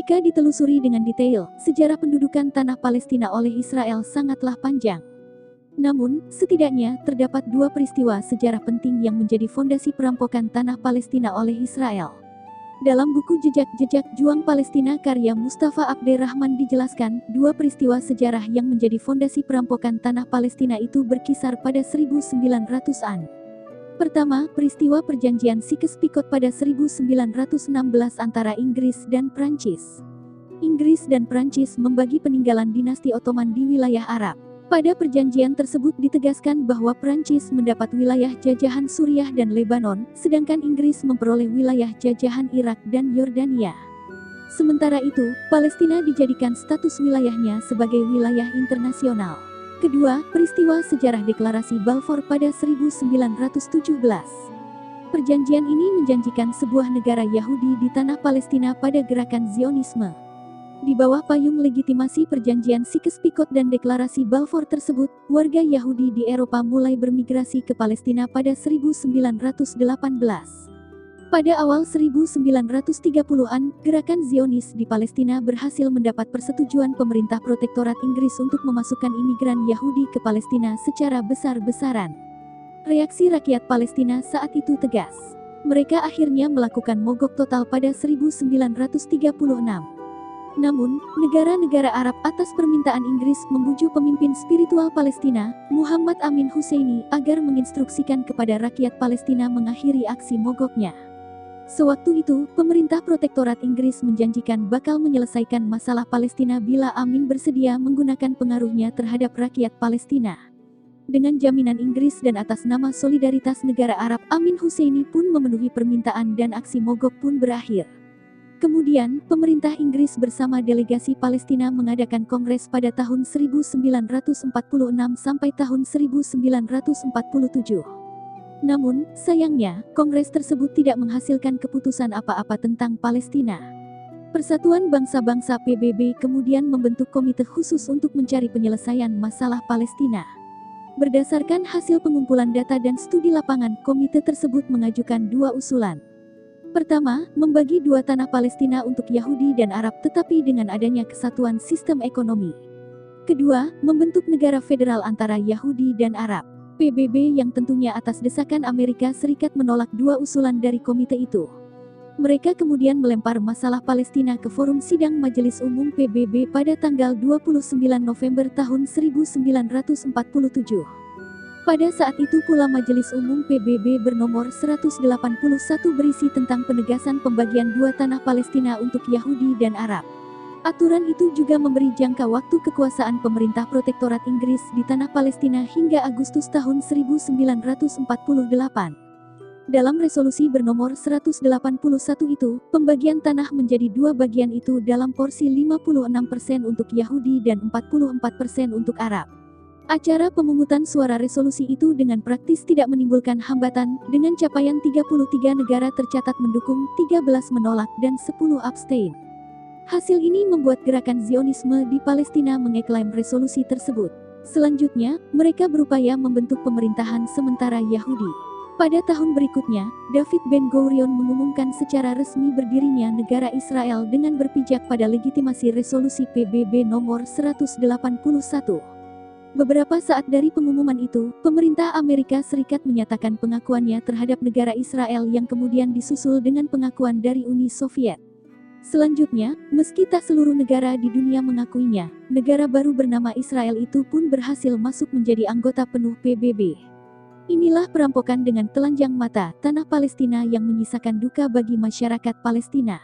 Jika ditelusuri dengan detail, sejarah pendudukan tanah Palestina oleh Israel sangatlah panjang. Namun, setidaknya terdapat dua peristiwa sejarah penting yang menjadi fondasi perampokan tanah Palestina oleh Israel. Dalam buku Jejak-Jejak Juang Palestina karya Mustafa Abderrahman dijelaskan, dua peristiwa sejarah yang menjadi fondasi perampokan tanah Palestina itu berkisar pada 1900-an. Pertama, peristiwa perjanjian Sykes-Picot pada 1916 antara Inggris dan Prancis. Inggris dan Prancis membagi peninggalan dinasti Ottoman di wilayah Arab. Pada perjanjian tersebut ditegaskan bahwa Prancis mendapat wilayah jajahan Suriah dan Lebanon, sedangkan Inggris memperoleh wilayah jajahan Irak dan Yordania. Sementara itu, Palestina dijadikan status wilayahnya sebagai wilayah internasional. Kedua, peristiwa sejarah deklarasi Balfour pada 1917. Perjanjian ini menjanjikan sebuah negara Yahudi di tanah Palestina pada gerakan Zionisme. Di bawah payung legitimasi perjanjian Sykes-Picot dan deklarasi Balfour tersebut, warga Yahudi di Eropa mulai bermigrasi ke Palestina pada 1918. Pada awal 1930-an, gerakan Zionis di Palestina berhasil mendapat persetujuan pemerintah protektorat Inggris untuk memasukkan imigran Yahudi ke Palestina secara besar-besaran. Reaksi rakyat Palestina saat itu tegas. Mereka akhirnya melakukan mogok total pada 1936. Namun, negara-negara Arab atas permintaan Inggris membujuk pemimpin spiritual Palestina, Muhammad Amin Husseini, agar menginstruksikan kepada rakyat Palestina mengakhiri aksi mogoknya. Sewaktu itu, pemerintah protektorat Inggris menjanjikan bakal menyelesaikan masalah Palestina bila Amin bersedia menggunakan pengaruhnya terhadap rakyat Palestina. Dengan jaminan Inggris dan atas nama solidaritas negara Arab, Amin Husseini pun memenuhi permintaan dan aksi mogok pun berakhir. Kemudian, pemerintah Inggris bersama delegasi Palestina mengadakan kongres pada tahun 1946 sampai tahun 1947. Namun, sayangnya, kongres tersebut tidak menghasilkan keputusan apa-apa tentang Palestina. Persatuan Bangsa-Bangsa PBB kemudian membentuk komite khusus untuk mencari penyelesaian masalah Palestina. Berdasarkan hasil pengumpulan data dan studi lapangan, komite tersebut mengajukan dua usulan. Pertama, membagi dua tanah Palestina untuk Yahudi dan Arab tetapi dengan adanya kesatuan sistem ekonomi. Kedua, membentuk negara federal antara Yahudi dan Arab. PBB yang tentunya atas desakan Amerika Serikat menolak dua usulan dari komite itu. Mereka kemudian melempar masalah Palestina ke forum sidang Majelis Umum PBB pada tanggal 29 November tahun 1947. Pada saat itu pula Majelis Umum PBB bernomor 181 berisi tentang penegasan pembagian dua tanah Palestina untuk Yahudi dan Arab. Aturan itu juga memberi jangka waktu kekuasaan pemerintah protektorat Inggris di tanah Palestina hingga Agustus tahun 1948. Dalam resolusi bernomor 181 itu, pembagian tanah menjadi dua bagian itu dalam porsi 56% untuk Yahudi dan 44% untuk Arab. Acara pemungutan suara resolusi itu dengan praktis tidak menimbulkan hambatan, dengan capaian 33 negara tercatat mendukung, 13 menolak dan 10 abstain. Hasil ini membuat gerakan Zionisme di Palestina mengeklaim resolusi tersebut. Selanjutnya, mereka berupaya membentuk pemerintahan sementara Yahudi. Pada tahun berikutnya, David Ben-Gurion mengumumkan secara resmi berdirinya negara Israel dengan berpijak pada legitimasi resolusi PBB nomor 181. Beberapa saat dari pengumuman itu, pemerintah Amerika Serikat menyatakan pengakuannya terhadap negara Israel yang kemudian disusul dengan pengakuan dari Uni Soviet. Selanjutnya, meski tak seluruh negara di dunia mengakuinya, negara baru bernama Israel itu pun berhasil masuk menjadi anggota penuh PBB. Inilah perampokan dengan telanjang mata tanah Palestina yang menyisakan duka bagi masyarakat Palestina.